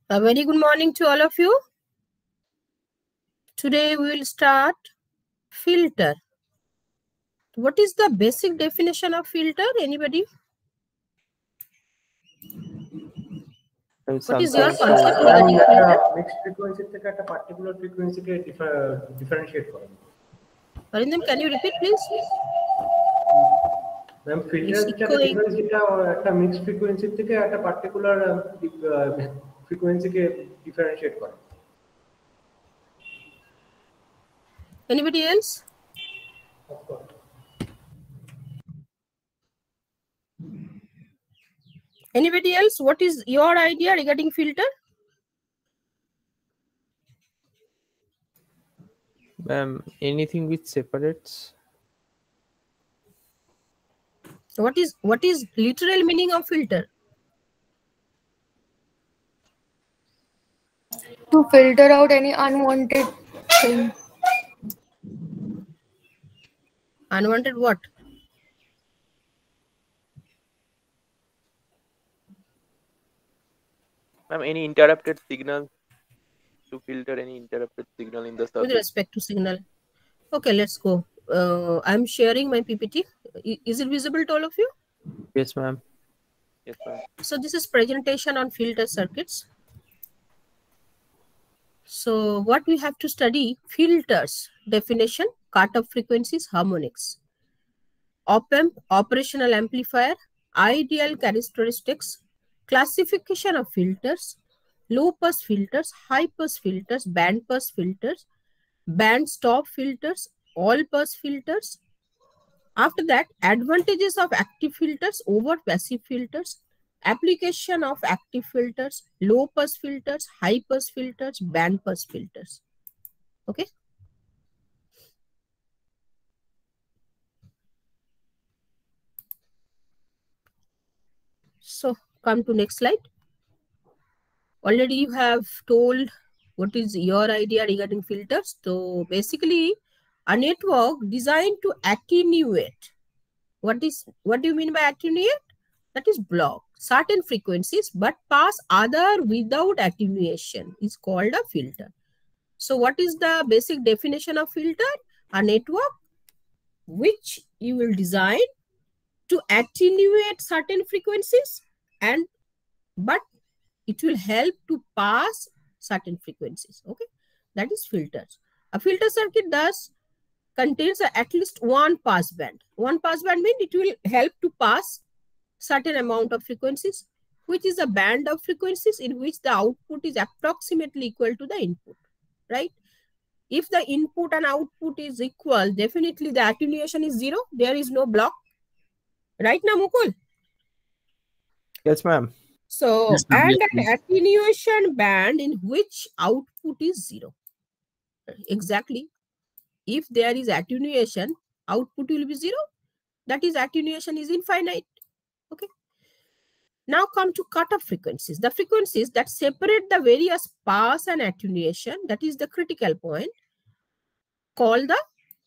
A very good morning to all of you. Today we will start filter. What is the basic definition of filter? Anybody? What is your concept regarding filter? Mixed frequency থেকে একটা particular frequency কে differentiate করে। Arindam, can you repeat please? Ma'am, filter difference যেটা একটা mixed frequency থেকে একটা particular frequency কে differentiate করে। Anybody else? Of course. Anybody else? What is your idea regarding filter? Anything which separates. What is literal meaning of filter? To filter out any unwanted thing. Unwanted what? Any interrupted signal, to filter any interrupted signal in the circuit. With respect to signal. Okay, let's go. I'm sharing my PPT. Is it visible to all of you? Yes, ma'am. Yes, ma'am. So this is presentation on filter circuits. So what we have to study: filters, definition, cutoff frequencies, harmonics, op-amp, operational amplifier, ideal characteristics, classification of filters, low pass filters, high pass filters, band pass filters, band stop filters, all pass filters. After that, advantages of active filters over passive filters, application of active filters, low pass filters, high pass filters, band pass filters. Okay. So come to next slide. Already you have told what is your idea regarding filters. So basically a network designed to attenuate. What do you mean by attenuate? That is block certain frequencies but pass other without attenuation is called a filter. So what is the basic definition of filter? A network which you will design to attenuate certain frequencies but it will help to pass certain frequencies. Okay, that is filters. A filter circuit contains at least one pass band. One pass band means it will help to pass certain amount of frequencies, which is a band of frequencies in which the output is approximately equal to the input, right? If the input and output is equal, definitely the attenuation is zero. There is no block. Right now, Mukul? Yes, ma'am. So, yes, and an attenuation band in which output is zero. Exactly. If there is attenuation, output will be zero. That is, attenuation is infinite. Okay. Now come to cutoff frequencies. The frequencies that separate the various pass and attenuation, that is the critical point, called the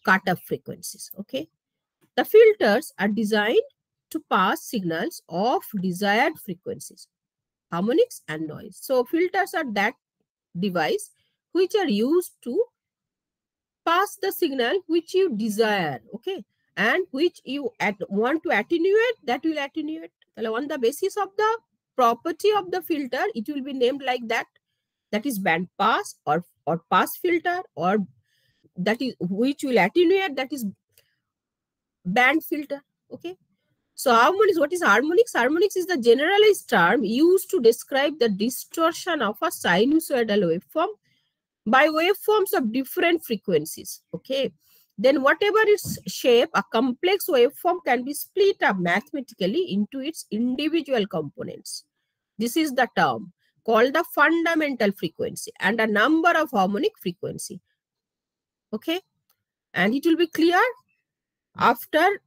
cutoff frequencies. Okay. The filters are designed to pass signals of desired frequencies, harmonics and noise. So filters are that device which are used to pass the signal which you desire, okay, and which you want to attenuate, that will attenuate. On the basis of the property of the filter, it will be named like that. That is band pass or pass filter, or that is which will attenuate, that is band filter. Okay. So harmonics, what is harmonics? Harmonics is the generalized term used to describe the distortion of a sinusoidal waveform by waveforms of different frequencies. Okay. Then whatever its shape, a complex waveform can be split up mathematically into its individual components. This is the term called the fundamental frequency and a number of harmonic frequency. Okay. And it will be clear after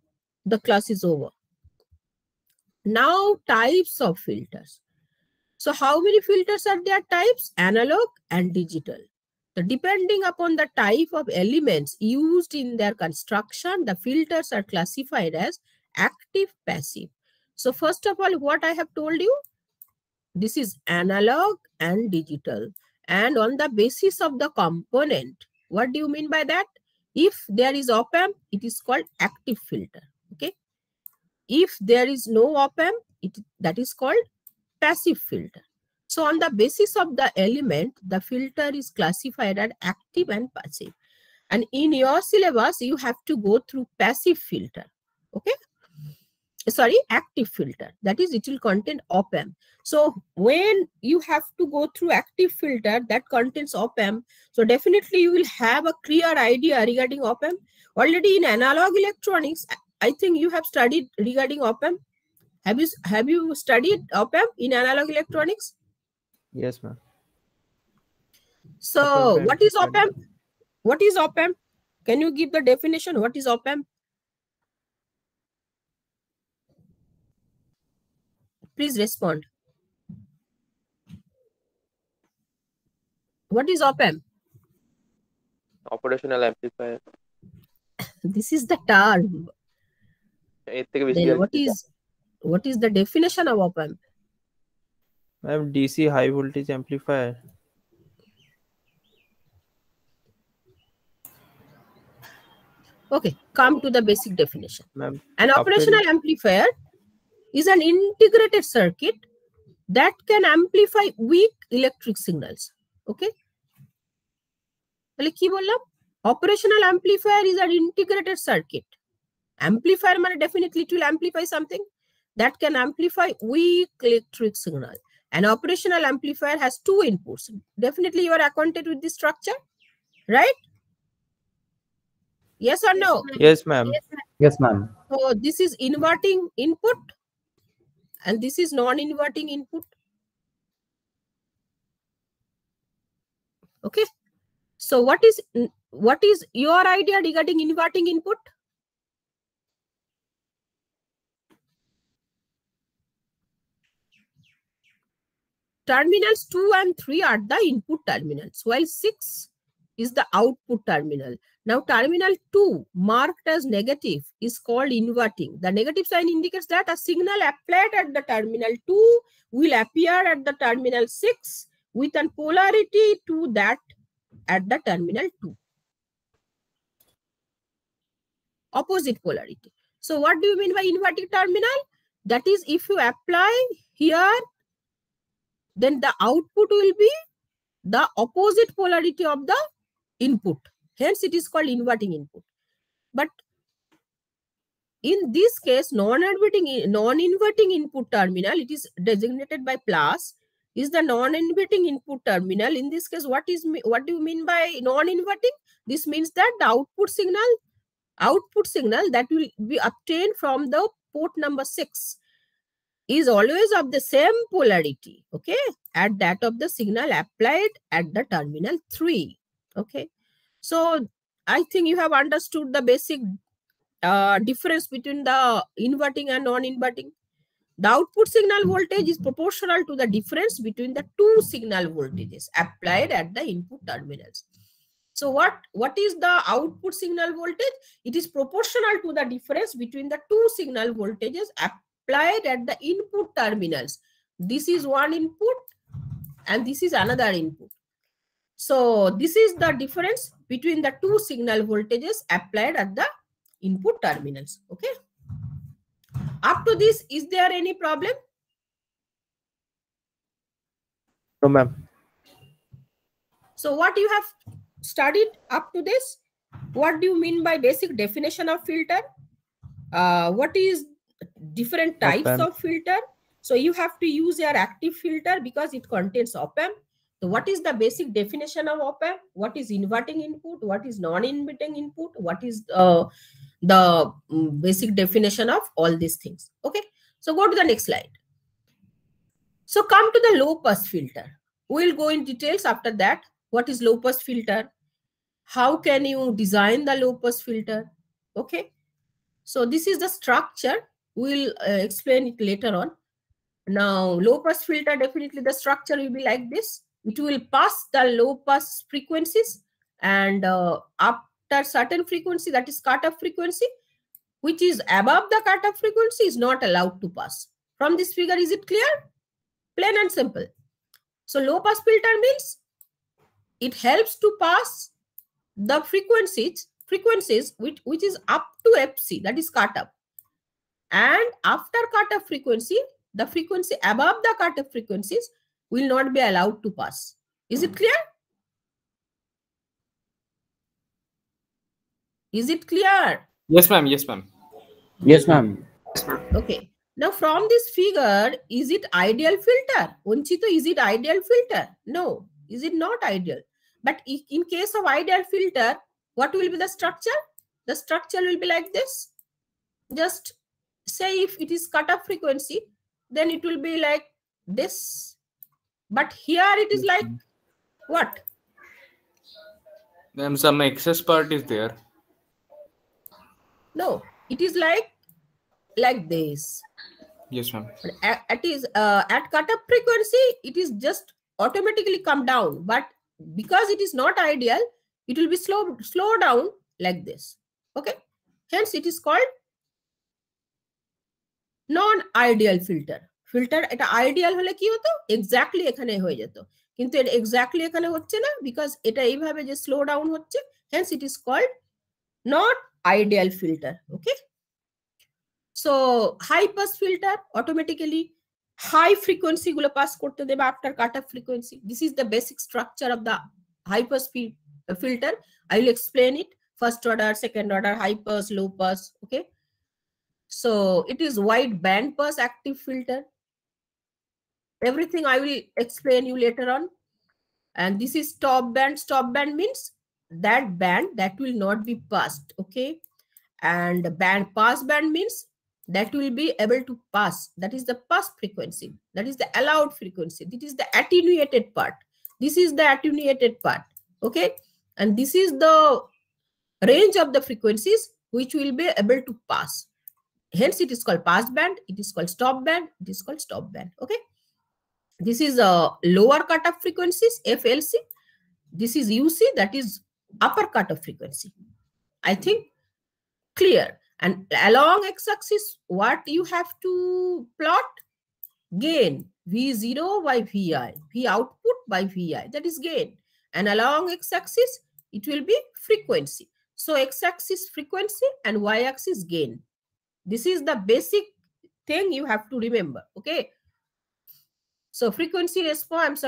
the class is over. Now, types of filters. So how many filters are there? Types, analog and digital. So depending upon the type of elements used in their construction, the filters are classified as active, passive. So first of all, what I have told you, This is analog and digital. And on the basis of the component, what do you mean by that? If there is op-amp, it is called active filter. Okay. If there is no op-amp, that is called passive filter. So on the basis of the element, the filter is classified as active and passive. And in your syllabus, you have to go through passive filter. Okay. Sorry, active filter. That is, it will contain op-amp. So when you have to go through active filter that contains op-amp, so definitely you will have a clear idea regarding op-amp. Already in analog electronics, I think you have studied regarding op-amp. Have you studied op-amp in analog electronics? Yes, ma'am. So what is op-amp? What is op-amp? Can you give the definition? What is op-amp? Please respond. What is op-amp? Operational amplifier. This is the term. Then what is the definition of op-amp? Ma'am, DC high voltage amplifier. Okay, come to the basic definition. An Up operational amplifier is an integrated circuit that can amplify weak electric signals. Okay. Operational amplifier is an integrated circuit. Amplifier definitely it will amplify something that can amplify weak electric signal. An operational amplifier has two inputs. Definitely you are acquainted with this structure, right? Yes or no? Yes, ma'am. Yes, ma'am. So this is inverting input and this is non-inverting input. Okay. So what is your idea regarding inverting input? Terminals 2 and 3 are the input terminals, while 6 is the output terminal. Now, terminal 2 marked as negative is called inverting. The negative sign indicates that a signal applied at the terminal 2 will appear at the terminal 6 with a polarity to that at the terminal 2. Opposite polarity. So, what do you mean by inverting terminal? That is, if you apply here, then the output will be the opposite polarity of the input. Hence, it is called inverting input. But in this case, non-inverting input terminal, it is designated by plus, is the non-inverting input terminal. In this case, what do you mean by non-inverting? This means that the output signal that will be obtained from the port number 6 is always of the same polarity, okay, at that of the signal applied at the terminal 3. Okay, so I think you have understood the basic difference between the inverting and non-inverting. The output signal voltage is proportional to the difference between the two signal voltages applied at the input terminals. So what is the output signal voltage? It is proportional to the difference between the two signal voltages applied at the input terminals. This is one input and this is another input. So this is the difference between the two signal voltages applied at the input terminals. Okay. Up to this, is there any problem? No, ma'am. So what you have studied up to this? What do you mean by basic definition of filter? What is different types of filter? So you have to use your active filter because it contains op-amp. So what is the basic definition of op-amp? What is inverting input? What is non-inverting input? What is the basic definition of all these things? Okay. So go to the next slide. So come to the low pass filter. We'll go in details after that. What is low pass filter? How can you design the low pass filter? Okay. So this is the structure. We'll explain it later on. Now, low pass filter, definitely the structure will be like this. It will pass the low pass frequencies, and after certain frequency, that is cutoff frequency, which is above the cutoff frequency, is not allowed to pass. From this figure, is it clear? Plain and simple. So low pass filter means it helps to pass the frequencies which is up to FC, that is cutoff. And after cutoff frequency, the frequency above the cutoff frequencies will not be allowed to pass. Is it clear? Is it clear? Yes, ma'am. Yes, ma'am. Yes, ma'am. Okay. Now from this figure, is it ideal filter? Onchito, is it ideal filter? No. Is it not ideal? But in case of ideal filter, what will be the structure? The structure will be like this. Just say if it is cutoff frequency, then it will be like this. But here it is like what? Then some excess part is there. No, it is like this. Yes, ma'am. At cutoff frequency, it is just automatically come down. But because it is not ideal, it will be slow down like this. Okay. Hence, it is called non-ideal filter. Filter এটা ideal হলে কি হতো? Exactly এখানে হয়ে যেত। কিন্তু এটা exactly এখানে হচ্ছে না because এটা এইভাবে যে slow down হচ্ছে, hence it is called not ideal filter. Okay. So high pass filter automatically high frequency গুলো pass করতে দেবে after cutoff frequency. This is the basic structure of the high pass filter. I will explain it. First order, second order, high pass, low pass. Okay. So it is wide band pass active filter. Everything I will explain you later on. And this is stop band. Stop band means that band that will not be passed. Okay. And pass band means that will be able to pass. That is the pass frequency. That is the allowed frequency. This is the attenuated part. This is the attenuated part. Okay. And this is the range of the frequencies which will be able to pass. Hence it is called pass band. It is called stop band. It is called stop band. Okay. This is lower cutoff frequencies, FLC. This is UC, that is upper cutoff frequency. I think clear. And along x-axis, what you have to plot? Gain, V0 by Vi, V output by Vi, that is gain. And along x-axis, it will be frequency. So x-axis frequency and y-axis gain. This is the basic thing you have to remember. Okay. So frequency response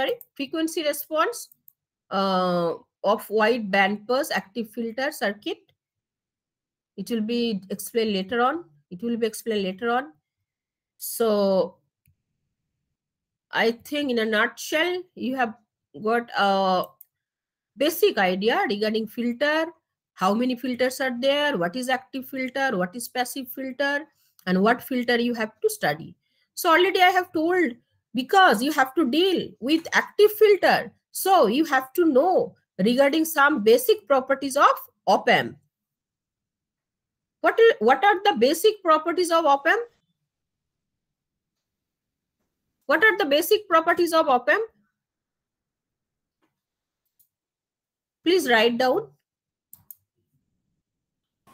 of wide band pass active filter circuit. It will be explained later on. So I think in a nutshell, you have got a basic idea regarding filter, how many filters are there, what is active filter, what is passive filter, and what filter you have to study. So already I have told, because you have to deal with active filter, so you have to know regarding some basic properties of op-amp. What are the basic properties of op-amp? What are the basic properties of op-amp? Please write down.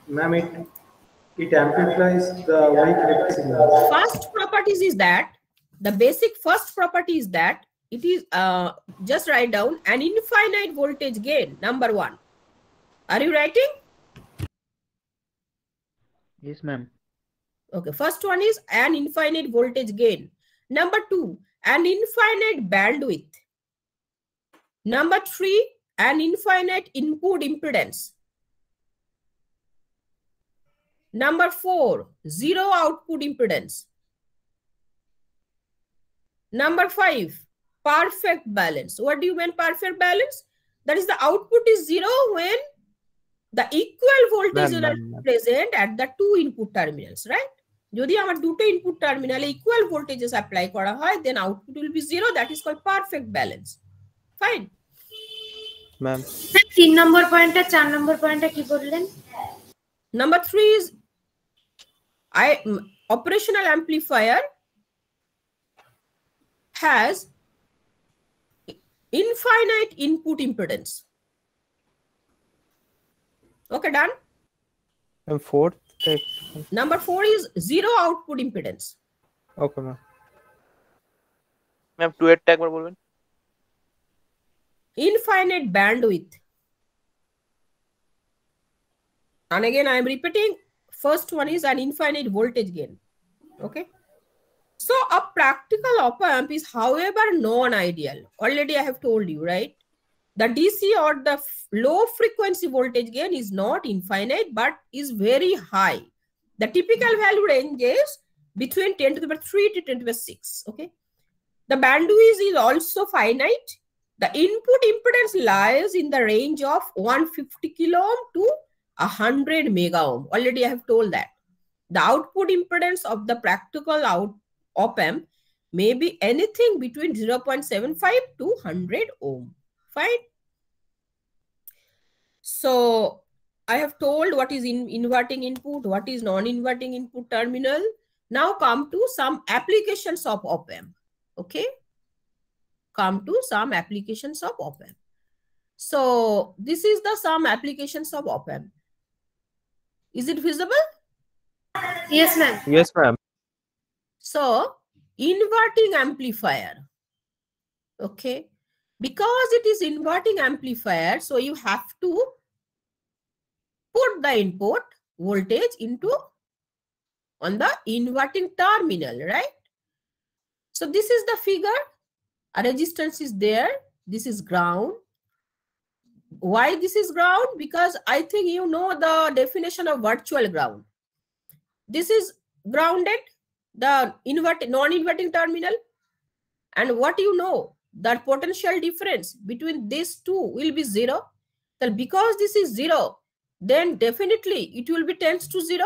Ma'am, it amplifies the weak signal. First properties is that, the basic first property is that it is, just write down, an infinite voltage gain, number one. Are you writing? Yes, ma'am. Okay, first one is an infinite voltage gain. Number two, an infinite bandwidth. Number three, an infinite input impedance. Number four, zero output impedance. Number five, perfect balance. What do you mean perfect balance? That is the output is zero when the equal voltages are present at the two input terminals, right? যদি আমার দুটো input টার্মিনালে equal voltages apply করা হয়, then output will be zero. That is called perfect balance. Fine. Ma'am. 3 নম্বর পয়েন্টটা 4 নম্বর পয়েন্টটা কি বললেন? Number 3 is operational amplifier has infinite input impedance. Okay, done. And fourth. Number 4 is zero output impedance. Okay, ma'am. Ma'am 2 এর টা একবার বলবেন। Infinite bandwidth. And again, I am repeating, first one is an infinite voltage gain. Okay. So a practical op-amp is, however, non-ideal. Already I have told you, right? The DC or the low frequency voltage gain is not infinite, but is very high. The typical value ranges between 10 to the power 3 to 10 to the power 6. Okay. The bandwidth is also finite. The input impedance lies in the range of 150 kilo ohm to 100 mega ohm. Already I have told that. The output impedance of the practical op-amp may be anything between 0.75 to 100 ohm. Fine. So I have told what is inverting input, what is non-inverting input terminal. Now come to some applications of op-amp. Okay. Come to some applications of op-amp. So this is the some applications of op-amp. Is it visible? Yes, ma'am. Yes, ma'am. So inverting amplifier. Okay. Because it is inverting amplifier, so you have to put the input voltage into on the inverting terminal, right? So this is the figure. A resistance is there. This is ground. Why this is ground? Because I think you know the definition of virtual ground. This is grounded, the non-inverting terminal. And what you know, the potential difference between these two will be 0. So because this is 0, then definitely it will be tends to 0.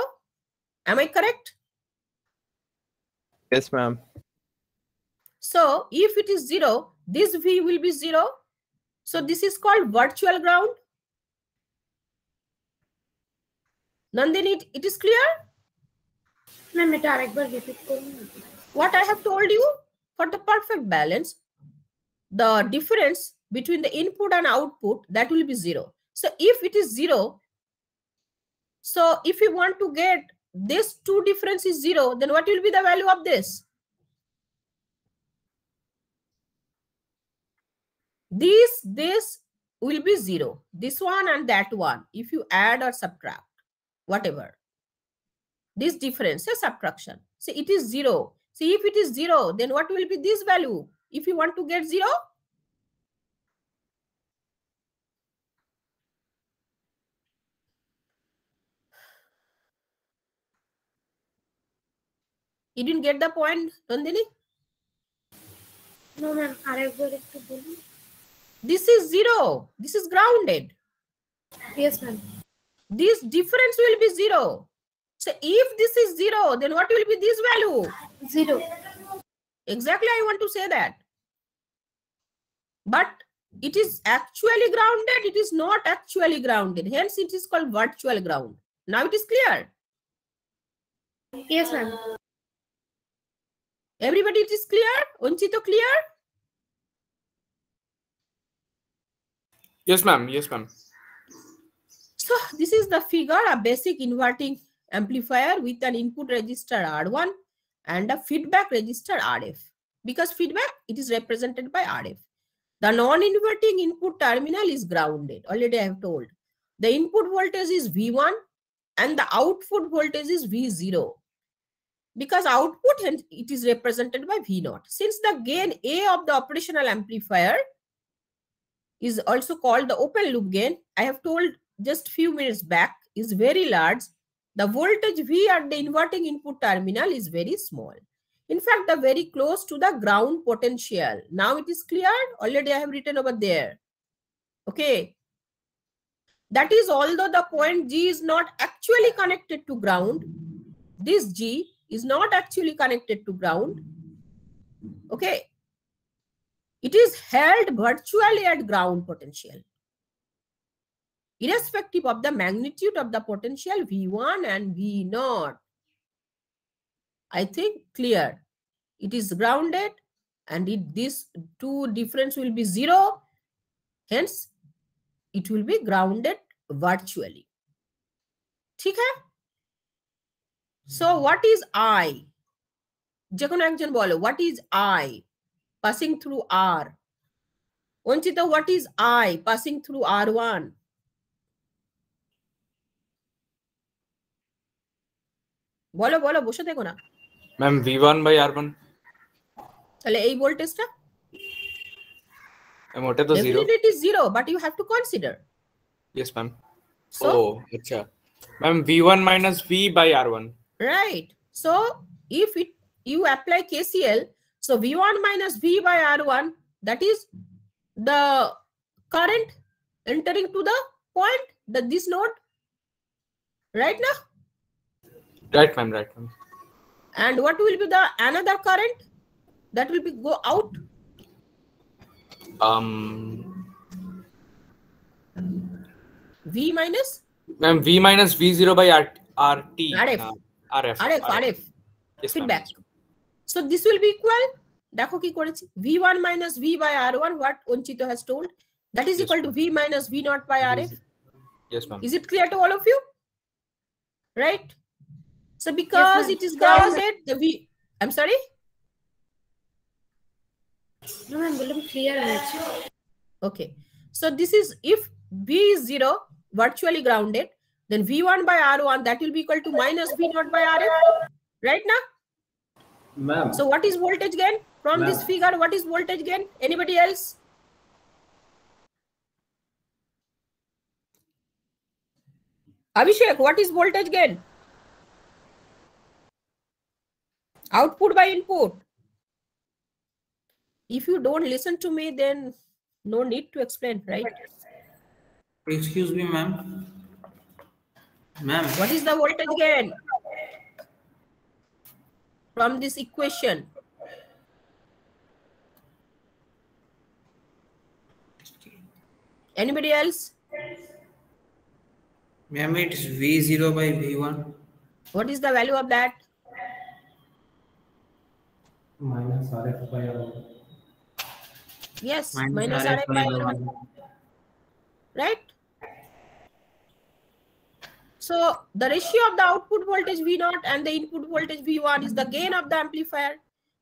Am I correct? Yes, ma'am. So if it is 0, this V will be 0. So this is called virtual ground. Nandini, it is clear? Ma'am, এটা আরেকবার repeat করুন। What I have told you, for the perfect balance, the difference between the input and output, that will be 0. So if it is 0, so if you want to get this two difference is 0, then what will be the value of this? This will be 0. This one and that one, if you add or subtract, whatever. This difference is subtraction. See, it is 0. See, if it is 0, then what will be this value? If you want to get 0, you didn't get the point, Nandini? No, ma'am, আরেকবার একটু বলুন। This is 0. This is grounded. Yes, ma'am. This difference will be 0. So if this is 0, then what will be this value? 0. Exactly, I want to say that. But it is actually grounded. It is not actually grounded. Hence, it is called virtual ground. Now it is clear. Yes, ma'am. Everybody, it is clear? Onchito, clear? Yes, ma'am. Yes, ma'am. So this is the figure, a basic inverting amplifier with an input register R1 and a feedback register RF. Because feedback, it is represented by RF. The non-inverting input terminal is grounded. Already I have told. The input voltage is V1 and the output voltage is V0. Because output, it is represented by V0. Since the gain A of the operational amplifier is also called the open loop gain, I have told just few minutes back, is very large. The voltage V at the inverting input terminal is very small. In fact, the very close to the ground potential. Now it is clear. Already I have written over there. Okay. That is, although the point G is not actually connected to ground, this G is not actually connected to ground. Okay. It is held virtually at ground potential, irrespective of the magnitude of the potential V1 and V0. I think clear. It is grounded and this two difference will be 0. Hence, it will be grounded virtually. ठीक है? So what is I? যেকোনো একজন বলো, what is I? passing through R. Onchita, what is I passing through R1? বলো বলো বসে থেকো না Ma'am, V1 by R1. তাহলে এই ভোল্টেজটা Ma'am, ওটা তো 0. definitely it is 0, but you have to consider. Yes, ma'am. So, Oh, acha. Ma'am, V1 minus V by R1. right. So if you apply KCL, so V1 minus V by R1, that is the current entering to the point, this node, right now? Right, ma'am. Right, ma'am. And what will be the another current that will be go out? V minus Ma'am, V minus V0 by RT. RF. RF. Yes, Feedback. ma'am. So this will be equal. দেখো কি করেছি V1 minus V by R1, what Onchito has told, that is Yes, equal to V minus V naught by RF. Yes, ma'am. Is it clear to all of you? Right? So because ma'am. it is grounded, the V, I'm sorry? No, ma'am, বললাম clear হয়েছে। Okay. So this is, if V is 0, virtually grounded, then V1 by R1, that will be equal to minus V naught by RF. Right now? Ma'am. So what is voltage gain? From this Ma'am. figure, what is voltage gain? Anybody else? Abhishek, what is voltage gain? Output by input. If you don't listen to me, then no need to explain, right? Excuse me, ma'am. Ma'am, What is the voltage gain from this equation? Anybody else? ma'am, it's V0 by V1. What is the value of that? Minus RF by R1. Yes, Minus minus RF RF by by R1. R1. Right? So the ratio of the output voltage V0 and the input voltage V1 is the gain of the amplifier.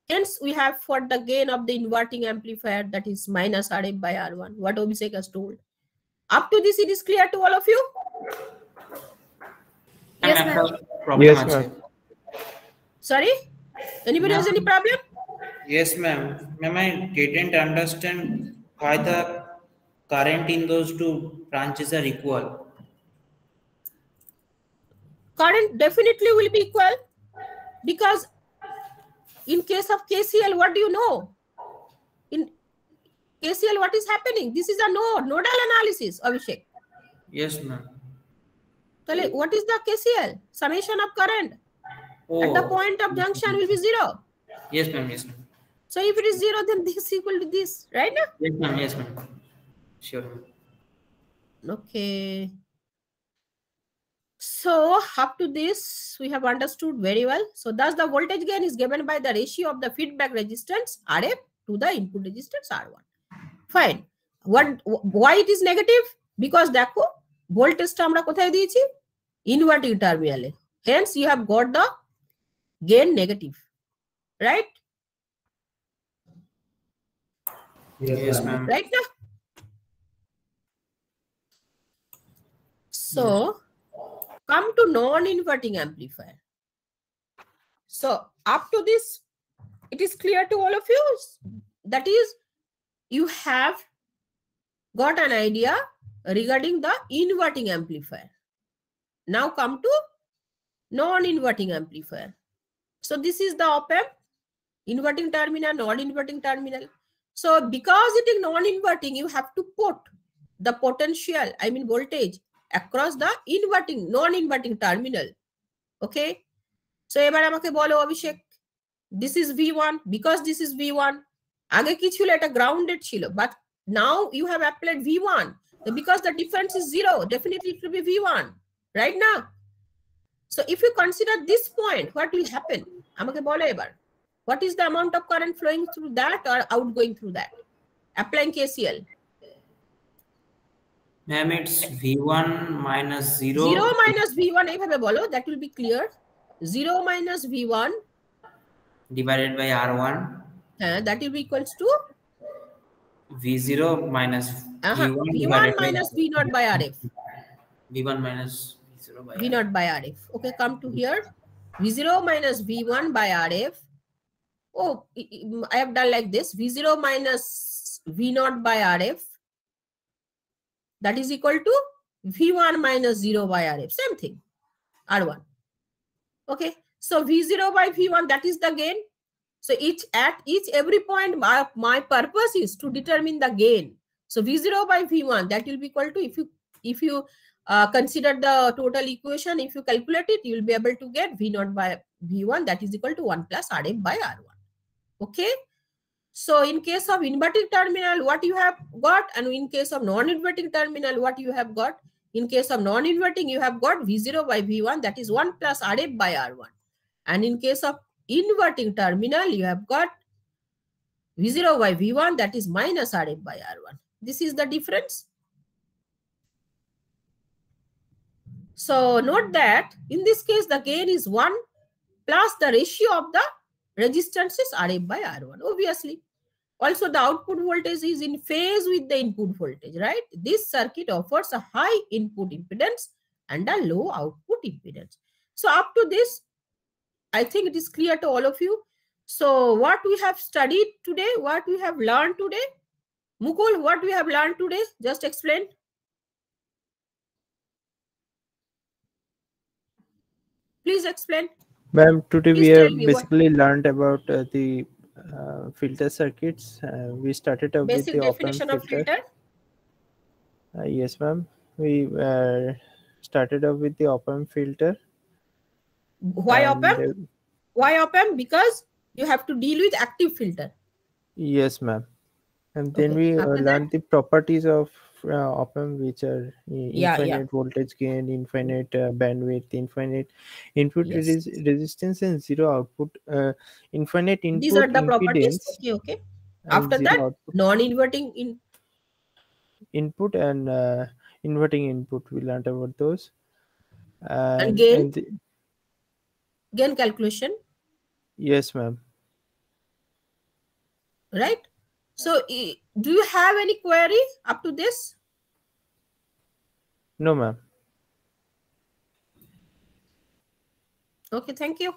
Hence, we have for the gain of the inverting amplifier, that is minus RF by R1, what Abhishek has told. Up to this, it is clear to all of you? Yes, Ma'am, ma'am. problem Yes, আছে। ma'am. Sorry? Anybody has any problem? Yes, ma'am. Ma'am, I didn't understand why the current in those two branches are equal. Current definitely will be equal, because in case of KCL, what do you know? In KCL, what is happening? This is a nodal analysis, Abhishek. Yes, ma'am. So what is the KCL? Summation of current at the Oh, point of junction will be 0. yes, ma'am. Yes, ma'am. So if it is 0, then this equal to this, right? Yes, ma'am. Yes, ma'am. Sure. Okay. So up to this, we have understood very well. So thus the voltage gain is given by the ratio of the feedback resistance RF to the input resistance R1. Fine. Why it is negative? Because দেখো ভোল্টেজটা আমরা কোথায় দিয়েছি? Inverting terminal. Hence you have got the gain negative. Right? Yes, ma'am. Right now? So come to non-inverting amplifier. So up to this, it is clear to all of you. That is, you have got an idea regarding the inverting amplifier. Now come to non-inverting amplifier. So this is the op-amp, inverting terminal, non-inverting terminal. So because it is non-inverting, you have to put the potential, I mean voltage, across the inverting, non-inverting terminal. Okay. So এবার আমাকে বলো অভিষেক, this is V1, because this is V1. আগে কি ছিল? এটা grounded ছিল, but now you have applied V1. So because the difference is 0, definitely it will be V1. Right now? So if you consider this point, what will happen? আমাকে বলো এবার. What is the amount of current flowing through that or outgoing through that? Applying KCL. Ma'am, it's V1 minus 0. 0 minus V1, এইভাবে বলো, that will be clear. 0 minus V1 divided by R1 that will be equals to V0 minus V1 V1 divided by minus V0 by RF. V1 minus V0 by V0 by RF. Okay, come to here. V0 minus V1 by RF. Oh, I have done like this. V0 minus V0 by RF. That is equal to V1 minus 0 by RF. Same thing. R1. Okay. So V0 by V1, that is the gain. So at every point, my purpose is to determine the gain. So V0 by V1, that will be equal to, if you consider the total equation, if you calculate it, you will be able to get V0 by V1, that is equal to 1 plus RF by R1. Okay. So in case of inverting terminal, what you have got, and in case of non-inverting terminal, what you have got. In case of non-inverting, you have got V0 by V1, that is 1 plus RF by R1. And in case of inverting terminal, you have got V0 by V1, that is minus RF by R1. This is the difference. So note that in this case, the gain is 1 plus the ratio of the resistances RF by R1, obviously. Also, the output voltage is in phase with the input voltage, right? This circuit offers a high input impedance and a low output impedance. So up to this, I think it is clear to all of you. So what we have studied today, what we have learned today, Mukul, what we have learned today, just explain. Please explain. Ma'am, today Please we tell have me basically learned about the filter circuits. We started off with Basic the op-amp definition of filter. filter. Yes, ma'am. We started off with the op-amp filter. Why And, op-amp? Why op-amp? Because you have to deal with active filter. Yes, ma'am. And then Okay. we After learned the properties of op-amp, which are infinite Yeah. voltage gain, infinite bandwidth, infinite input Yes. resistance, and zero output, infinite input These are the properties. impedance. Okay. and After zero that, output non-inverting input and inverting input. We learned about those. and gain. and the- Gain calculation, yes, ma'am. right? So, do you have any query up to this? No, ma'am. Okay, thank you.